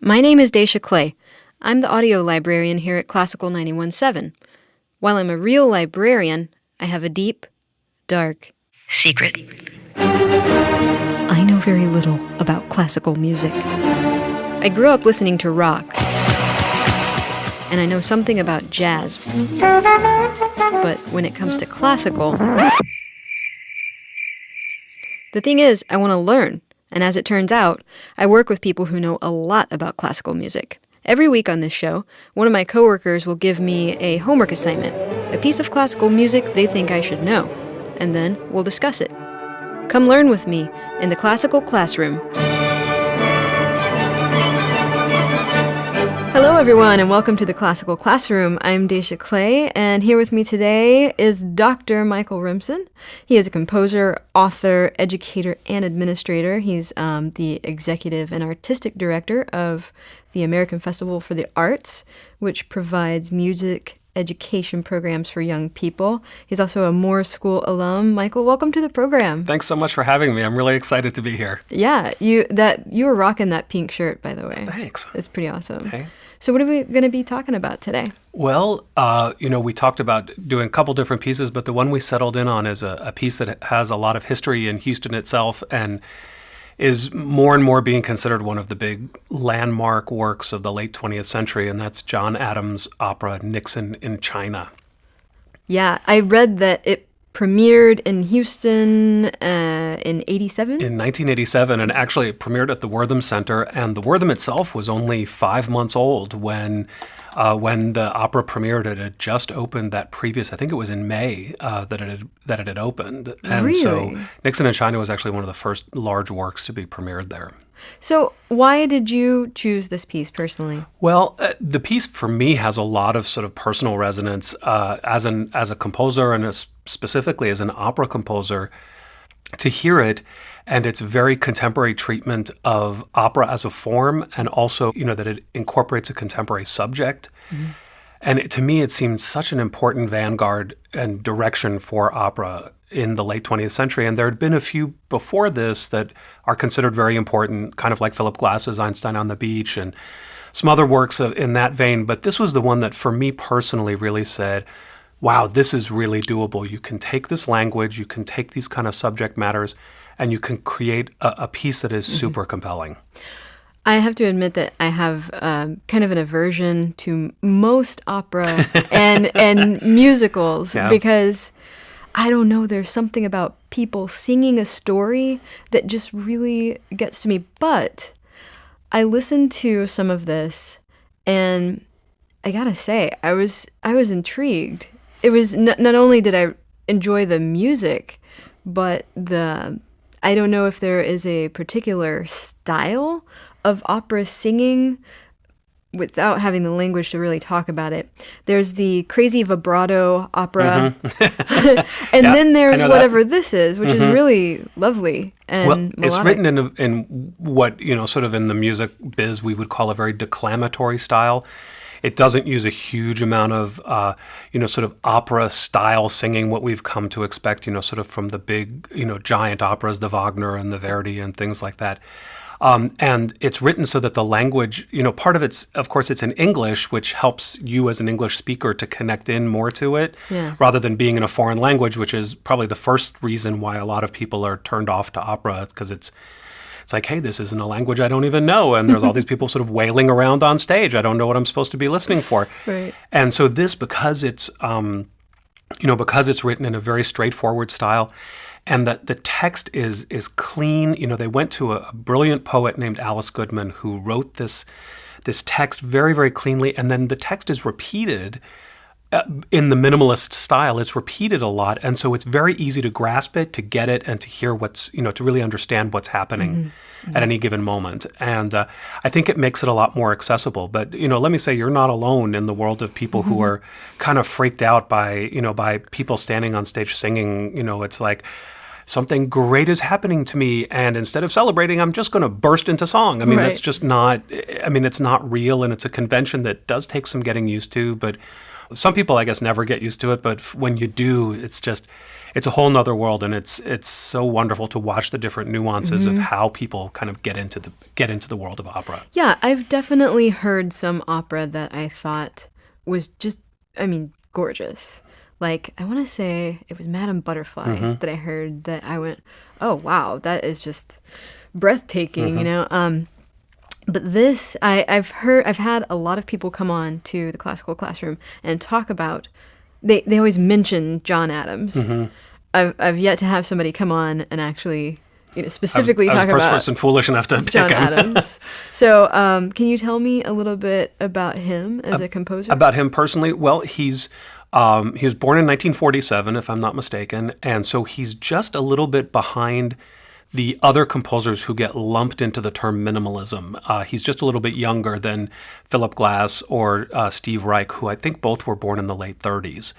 My name is Dacia Clay. I'm the audio librarian here at Classical 91.7. While I'm a real librarian, I have a deep, dark secret. I know very little about classical music. I grew up listening to rock, and I know something about jazz. But when it comes to classical, the thing is, I want to learn. And as it turns out, I work with people who know a lot about classical music. Every week on this show, one of my coworkers will give me a homework assignment, a piece of classical music they think I should know, and then we'll discuss it. Come learn with me in the classical classroom. Hello everyone, and welcome to the Classical Classroom. I'm Dacia Clay, and here with me today is Dr. Michael Remson. He is a composer, author, educator, and administrator. He's the executive and artistic director of the American Festival for the Arts, which provides music education programs for young people. He's also a Moore School alum. Michael, welcome to the program. Thanks so much for having me. I'm really excited to be here. Yeah, you were rocking that pink shirt, by the way. Thanks. It's pretty awesome. Hey. So what are we going to be talking about today? Well, we talked about doing a couple different pieces, but the one we settled in on is a piece that has a lot of history in Houston itself and is more and more being considered one of the big landmark works of the late 20th century, and that's John Adams' opera Nixon in China. Yeah, I read that it premiered in Houston in 87? In 1987, and actually it premiered at the Wortham Center, and the Wortham itself was only 5 months old when the opera premiered. It had just opened that previous, I think it was in May that it had opened. And really? So Nixon in China was actually one of the first large works to be premiered there. So why did you choose this piece personally? Well, the piece for me has a lot of sort of personal resonance as a composer and specifically as an opera composer. To hear it and its very contemporary treatment of opera as a form, and also, that it incorporates a contemporary subject. Mm-hmm. And to me, it seemed such an important vanguard and direction for opera in the late 20th century. And there had been a few before this that are considered very important, kind of like Philip Glass's Einstein on the Beach and some other works in that vein. But this was the one that, for me personally, really said, wow, this is really doable. You can take this language, you can take these kind of subject matters, and you can create a piece that is super compelling. I have to admit that I have kind of an aversion to most opera and musicals because, I don't know, there's something about people singing a story that just really gets to me. But I listened to some of this, and I gotta say, I was intrigued. It was not only did I enjoy the music, but I don't know if there is a particular style of opera singing without having the language to really talk about it. There's the crazy vibrato opera, mm-hmm. And then there's whatever this is, which is really lovely and melodic. It's written in what, sort of in the music biz we would call a very declamatory style. It doesn't use a huge amount of, sort of opera-style singing, what we've come to expect, sort of from the big, giant operas, the Wagner and the Verdi and things like that. And it's written so that the language, part of it's, of course, it's in English, which helps you as an English speaker to connect in more to it, rather than being in a foreign language, which is probably the first reason why a lot of people are turned off to opera, because it's like, hey, this isn't a language I don't even know. And there's all these people sort of wailing around on stage. I don't know what I'm supposed to be listening for. Right. And so this, because it's written in a very straightforward style, and that the text is clean. They went to a brilliant poet named Alice Goodman who wrote this text very, very cleanly. And then the text is repeated in the minimalist style. It's repeated a lot, and so it's very easy to grasp it, to get it, and to hear to really understand what's happening at any given moment. And I think it makes it a lot more accessible. But let me say, you're not alone in the world of people who are kind of freaked out by people standing on stage singing. It's like, something great is happening to me, and instead of celebrating, I'm just going to burst into song. I mean, That's just not. It's not real, and it's a convention that does take some getting used to, but some people, I guess, never get used to it, but when you do, it's it's a whole nother world, and it's so wonderful to watch the different nuances of how people kind of get into the world of opera. Yeah, I've definitely heard some opera that I thought was just, gorgeous. Like, I want to say it was Madame Butterfly that I heard that I went, oh, wow, that is just breathtaking, But this, I've had a lot of people come on to the classical classroom and talk about, they always mention John Adams. I've yet to have somebody come on and actually, specifically talk about I was the first person foolish enough to pick John him. Adams. So, can you tell me a little bit about him as a composer? About him personally? Well, he was born in 1947, if I'm not mistaken, and so he's just a little bit behind the other composers who get lumped into the term minimalism. He's just a little bit younger than Philip Glass or Steve Reich, who I think both were born in the late 30s.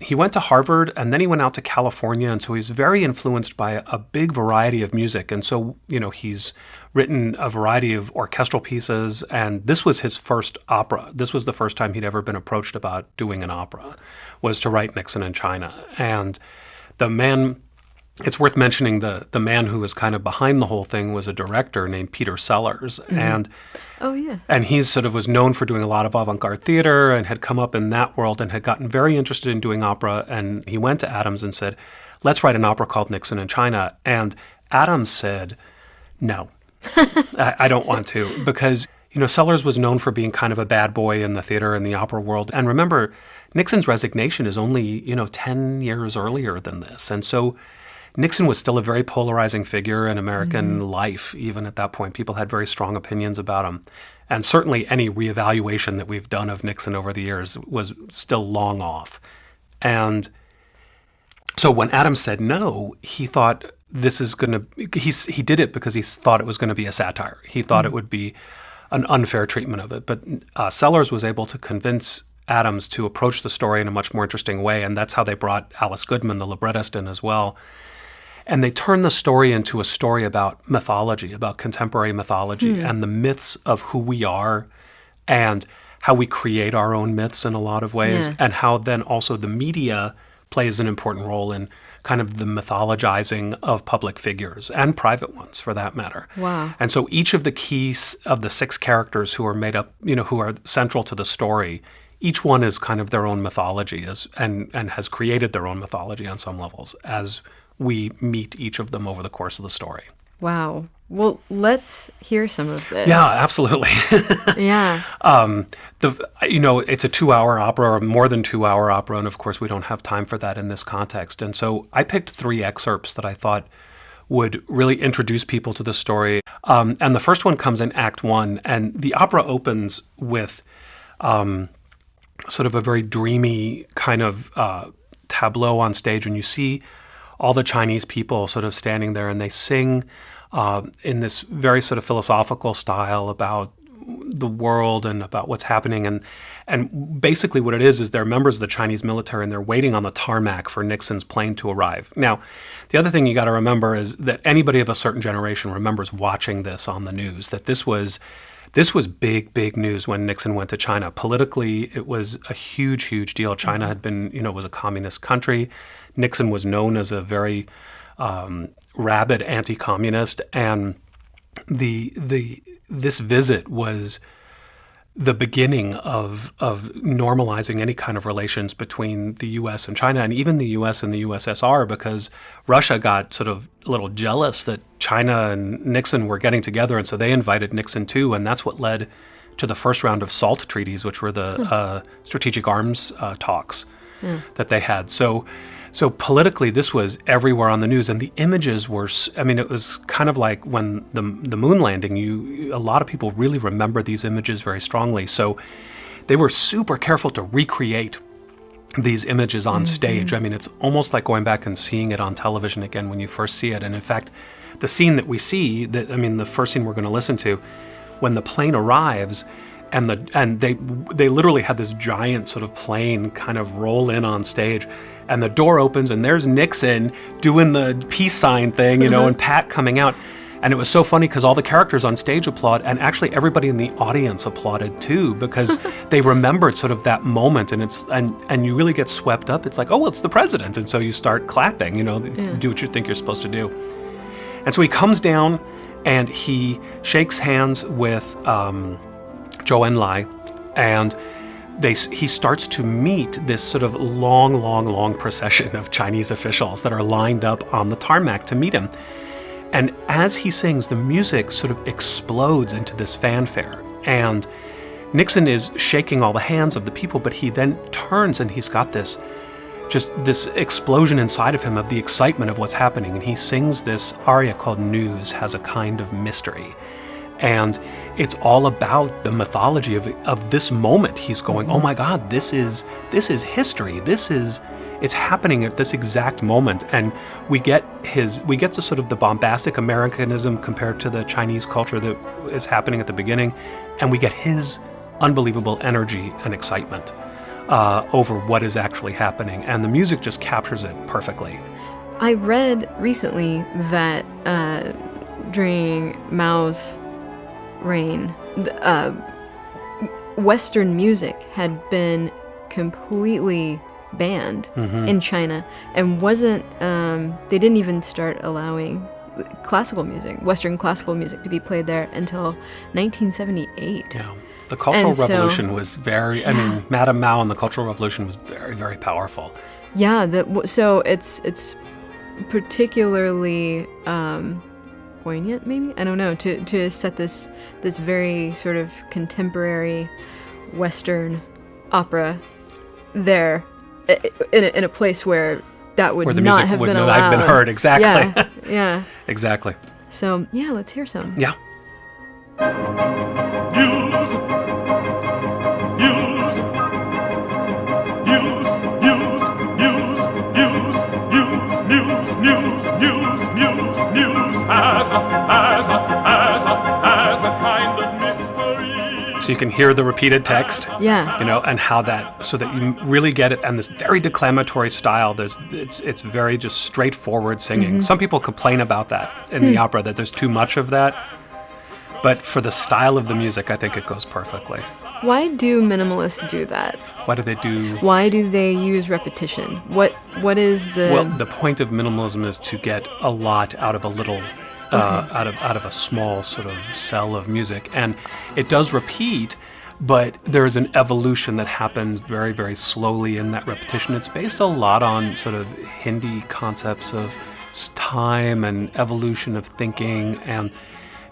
He went to Harvard, and then he went out to California, and so he's very influenced by a big variety of music. And so, he's written a variety of orchestral pieces, and this was his first opera. This was the first time he'd ever been approached about doing an opera, was to write Nixon in China. And the man... It's worth mentioning the man who was kind of behind the whole thing was a director named Peter Sellers. And he sort of was known for doing a lot of avant-garde theater and had come up in that world and had gotten very interested in doing opera. And he went to Adams and said, let's write an opera called Nixon in China. And Adams said, no, I don't want to, because Sellers was known for being kind of a bad boy in the theater and the opera world. And remember, Nixon's resignation is only 10 years earlier than this. And so Nixon was still a very polarizing figure in American life, even at that point. People had very strong opinions about him. And certainly any reevaluation that we've done of Nixon over the years was still long off. And so when Adams said no, he thought this is going to... He did it because he thought it was going to be a satire. He thought it would be an unfair treatment of it. But Sellers was able to convince Adams to approach the story in a much more interesting way, and that's how they brought Alice Goodman, the librettist, in as well. And they turned the story into a story about mythology, about contemporary mythology and the myths of who we are and how we create our own myths in a lot of ways, and how then also the media plays an important role in kind of the mythologizing of public figures and private ones, for that matter. Wow. And so each of the keys of the 6 characters who are made up, who are central to the story, each one is kind of their own mythology and has created their own mythology on some levels as we meet each of them over the course of the story. Wow. Well, let's hear some of this. Yeah, absolutely. Yeah. It's a 2-hour opera or more than 2-hour opera, and of course we don't have time for that in this context. And so I picked 3 excerpts that I thought would really introduce people to the story. And the first one comes in Act 1, and the opera opens with sort of a very dreamy kind of tableau on stage, and you see all the Chinese people sort of standing there, and they sing in this very sort of philosophical style about the world and about what's happening. And basically what it is they're members of the Chinese military, and they're waiting on the tarmac for Nixon's plane to arrive. Now, the other thing you got to remember is that anybody of a certain generation remembers watching this on the news, that this was big news when Nixon went to China. Politically, it was a huge deal. China had been, was a communist country. Nixon was known as a very rabid anti-communist, and this visit was the beginning of normalizing any kind of relations between the U.S. and China, and even the U.S. and the USSR, because Russia got sort of a little jealous that China and Nixon were getting together, and so they invited Nixon too, and that's what led to the first round of SALT treaties, which were the strategic arms talks that they had. So politically, this was everywhere on the news, and the images were, it was kind of like when the moon landing, a lot of people really remember these images very strongly. So they were super careful to recreate these images on stage. It's almost like going back and seeing it on television again when you first see it. And in fact, the scene that we see, the first scene we're going to listen to, when the plane arrives, and they literally had this giant sort of plane kind of roll in on stage, and the door opens, and there's Nixon doing the peace sign thing, and Pat coming out. And it was so funny because all the characters on stage applaud, and actually everybody in the audience applauded too, because they remembered sort of that moment, and you really get swept up. It's like, oh, well, it's the president, and so you start clapping, do what you think you're supposed to do. And so he comes down and he shakes hands with Zhou Enlai, and he starts to meet this sort of long procession of Chinese officials that are lined up on the tarmac to meet him. And as he sings, the music sort of explodes into this fanfare. And Nixon is shaking all the hands of the people, but he then turns and he's got this explosion inside of him of the excitement of what's happening. And he sings this aria called News Has a Kind of Mystery. And it's all about the mythology of this moment. He's going, oh my God, this is history. It's happening at this exact moment. And we get to sort of the bombastic Americanism compared to the Chinese culture that is happening at the beginning. And we get his unbelievable energy and excitement over what is actually happening. And the music just captures it perfectly. I read recently that during Mao's reign, Western music had been completely banned in China, and they didn't even start allowing Western classical music to be played there until 1978. Yeah. The Cultural Revolution was Madame Mao and the Cultural Revolution was very, very powerful. Yeah, so it's particularly poignant, maybe? I don't know, to set this very sort of contemporary Western opera there in a place where that would not have been allowed. Not have been heard, exactly. Yeah. Exactly. So, yeah, let's hear some. Yeah. News as a kind of mystery. So you can hear the repeated text, yeah, and how that, so that you really get it. And this very declamatory style, it's very just straightforward singing. Some people complain about that in the opera, that there's too much of that. But for the style of the music, I think it goes perfectly. Why do minimalists do that? Why do they do? Why do they use repetition? What is the? Well, the point of minimalism is to get a lot out of a little, out of a small sort of cell of music, and it does repeat, but there is an evolution that happens very, very slowly in that repetition. It's based a lot on sort of Hindi concepts of time and evolution of thinking, and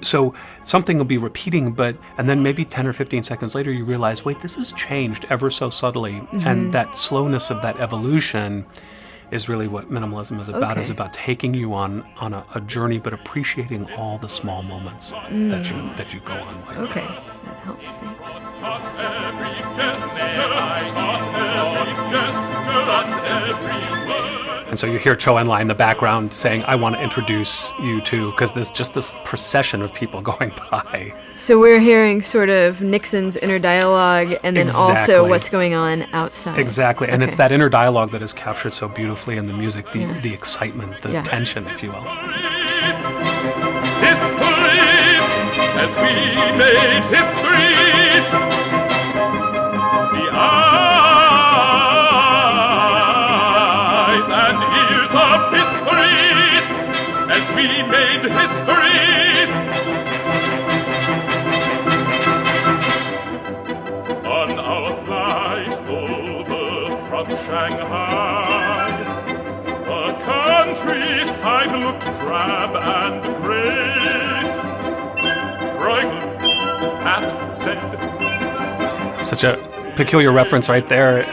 so something will be repeating, and then maybe 10 or 15 seconds later you realize, wait, this has changed ever so subtly. And that slowness of that evolution is really what minimalism is about. Is about taking you on a journey, but appreciating all the small moments that you go on. Okay, that helps. Thanks. And so you hear Zhou Enlai in the background saying, I want to introduce you to, because there's just this procession of people going by. So we're hearing sort of Nixon's inner dialogue, and then also what's going on outside. Exactly, and it's that inner dialogue that is captured so beautifully in the music, the excitement, the tension, if you will. History, as we made history, the eyes and ears of history, as we made history. On our flight over from Shanghai, the countryside looked drab and gray. Bruegel, Pat said. Such a peculiar reference right there.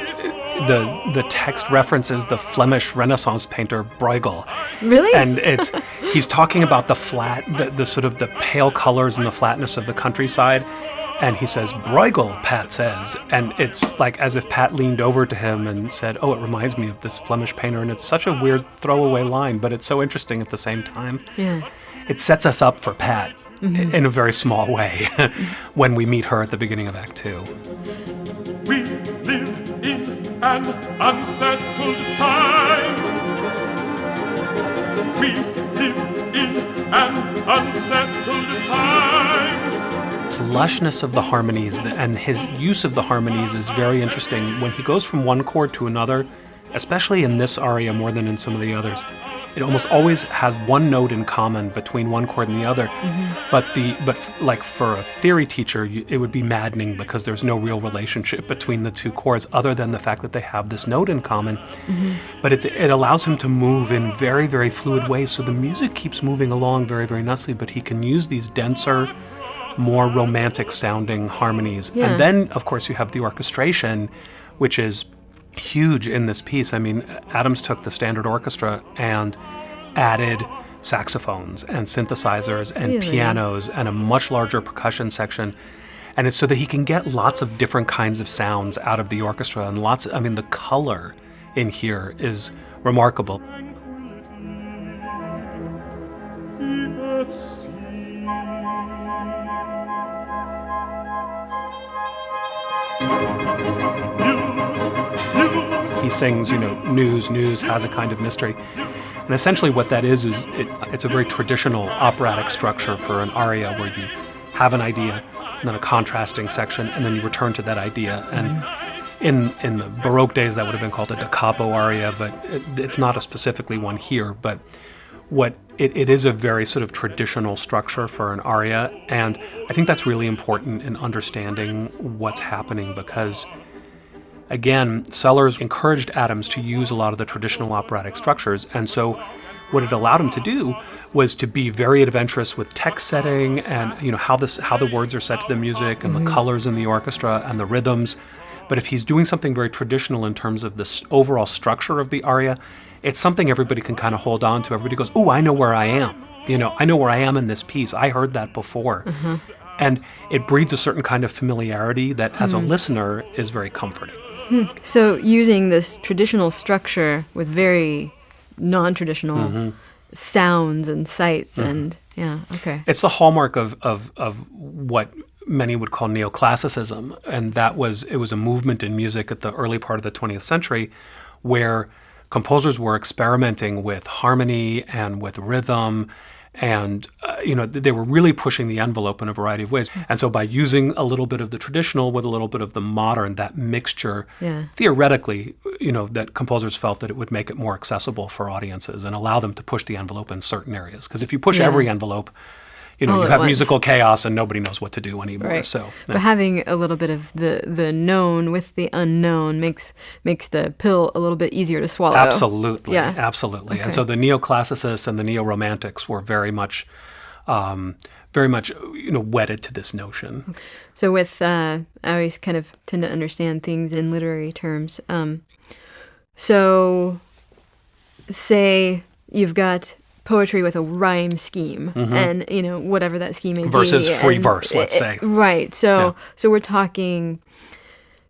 The text references the Flemish Renaissance painter Bruegel. Really? And he's talking about the flat, the sort of the pale colors and the flatness of the countryside. And he says, Bruegel, Pat says. And it's like as if Pat leaned over to him and said, oh, it reminds me of this Flemish painter. And it's such a weird throwaway line, but it's so interesting at the same time. Yeah. It sets us up for Pat in a very small way when we meet her at the beginning of Act 2. We live in an unsettled time. We live in an unsettled time. The lushness of the harmonies and his use of the harmonies is very interesting. When he goes from one chord to another, especially in this aria more than in some of the others, it almost always has one note in common between one chord and the other. But like for a theory teacher, it would be maddening because there's no real relationship between the two chords other than the fact that they have this note in common. But it allows him to move in very, very fluid ways. So the music keeps moving along very, very nicely, but he can use these denser, more romantic sounding harmonies. Yeah. And then, of course, you have the orchestration, which is huge in this piece. I mean, Adams took the standard orchestra and added saxophones and synthesizers and pianos and a much larger percussion section. And it's so that he can get lots of different kinds of sounds out of the orchestra. And the color in here is remarkable. He sings, news has a kind of mystery. And essentially what that is it's a very traditional operatic structure for an aria where you have an idea, and then a contrasting section, and then you return to that idea. And in the Baroque days, that would have been called a da capo aria, but it's not a specifically one here. But it is a very sort of traditional structure for an aria, and I think that's really important in understanding what's happening because, again, Sellers encouraged Adams to use a lot of the traditional operatic structures, and so what it allowed him to do was to be very adventurous with text setting and how the words are set to the music and the colors in the orchestra and the rhythms. But if he's doing something very traditional in terms of this overall structure of the aria, it's something everybody can kind of hold on to. Everybody goes, "Oh, I know where I am. I know where I am in this piece. I heard that before." And it breeds a certain kind of familiarity that, as a listener, is very comforting. So using this traditional structure with very non-traditional sounds and sights and It's the hallmark of what many would call neoclassicism, and it was a movement in music at the early part of the 20th century where composers were experimenting with harmony and with rhythm, and they were really pushing the envelope in a variety of ways. And so by using a little bit of the traditional with a little bit of the modern, that mixture, theoretically, that composers felt that it would make it more accessible for audiences and allow them to push the envelope in certain areas. Because if you push every envelope, you have musical chaos and nobody knows what to do anymore. Right. So, but having a little bit of the known with the unknown makes the pill a little bit easier to swallow. Absolutely, Yeah. absolutely. Okay. And so the neoclassicists and the neo-romantics were very much wedded to this notion. So with I always kind of tend to understand things in literary terms. So say you've got poetry with a rhyme scheme and whatever that scheme may versus be free verse, let's say. Right. So we're talking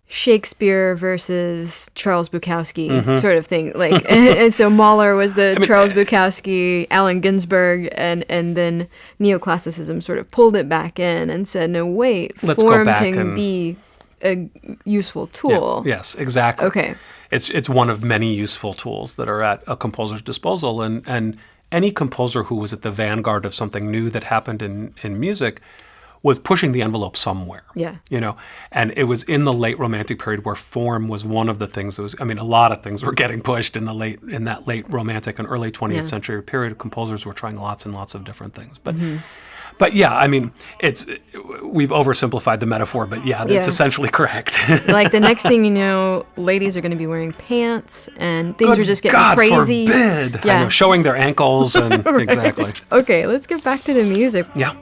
Shakespeare versus Charles Bukowski sort of thing. Like and so Mahler was Charles Bukowski, Allen Ginsberg, and then neoclassicism sort of pulled it back in and said, no, wait, let's form go back can be a useful tool. Yeah, yes, exactly. Okay. It's one of many useful tools that are at a composer's disposal, and any composer who was at the vanguard of something new that happened in music was pushing the envelope somewhere. Yeah. And it was in the late Romantic period where form was one of the things that was, a lot of things were getting pushed in that late Romantic and early 20th century period. Composers were trying lots and lots of different things. But we've oversimplified the metaphor, but it's essentially correct. Like the next thing you know, ladies are going to be wearing pants and things are just getting God crazy. Forbid. Yeah. I know, showing their ankles and Right. Exactly. Okay, let's get back to the music. Yeah.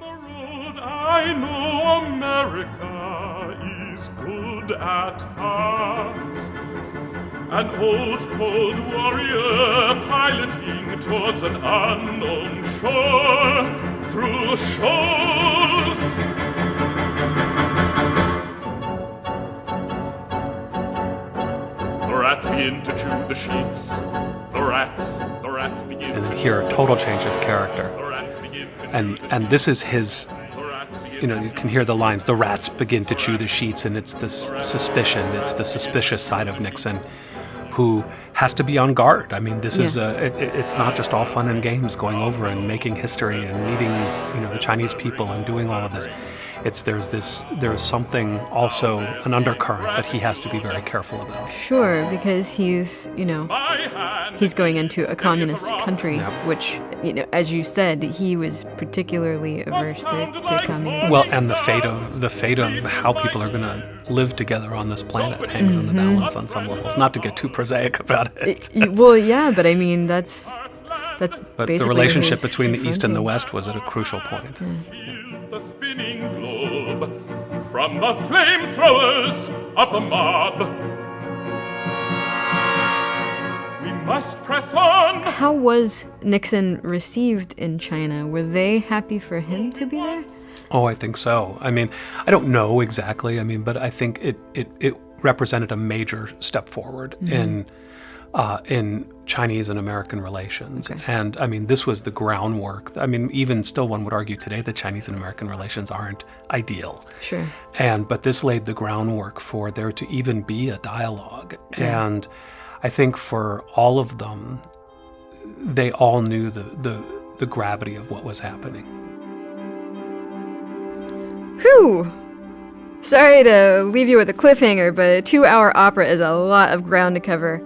I know America is good at heart. An old cold warrior piloting towards an unknown shore through shoals. The rats begin to chew the sheets. The rats begin And to then here, a total change of character. The rats begin to chew And this is his, the rats begin you can hear the lines, the rats begin to chew the sheets, and it's this suspicion, it's the suspicious side of Nixon, who has to be on guard. I mean, this is it's not just all fun and games going over and making history and meeting, the Chinese people and doing all of this. There's something also, an undercurrent that he has to be very careful about. Sure, because he's going into a communist country, which, as you said, he was particularly averse to communism. Well, and the fate of how people are going to live together on this planet hangs in the balance on some levels. Not to get too prosaic about it. Well, yeah, but I mean, that's But the relationship between the East and the West was at a crucial point. The spinning globe from the flamethrowers of the mob. We must press on. How was Nixon received in China? Were they happy for him to be there? Oh, I think so. I mean, I don't know exactly. I mean, but I think it represented a major step forward in Chinese and American relations. Okay. And I mean, this was the groundwork. I mean, even still, one would argue today that Chinese and American relations aren't ideal. Sure. But this laid the groundwork for there to even be a dialogue. Yeah. And I think for all of them, they all knew the gravity of what was happening. Whew! Sorry to leave you with a cliffhanger, but a 2-hour opera is a lot of ground to cover.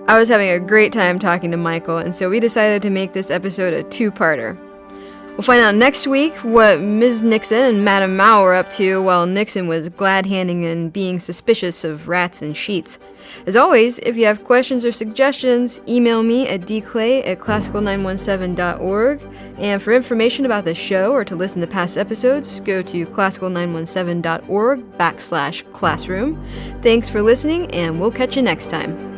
I was having a great time talking to Michael, and so we decided to make this episode a 2-parter. We'll find out next week what Ms. Nixon and Madame Mao were up to while Nixon was glad-handing and being suspicious of rats and sheets. As always, if you have questions or suggestions, email me at dclay@classical917.org. And for information about the show or to listen to past episodes, go to classical917.org/classroom. Thanks for listening, and we'll catch you next time.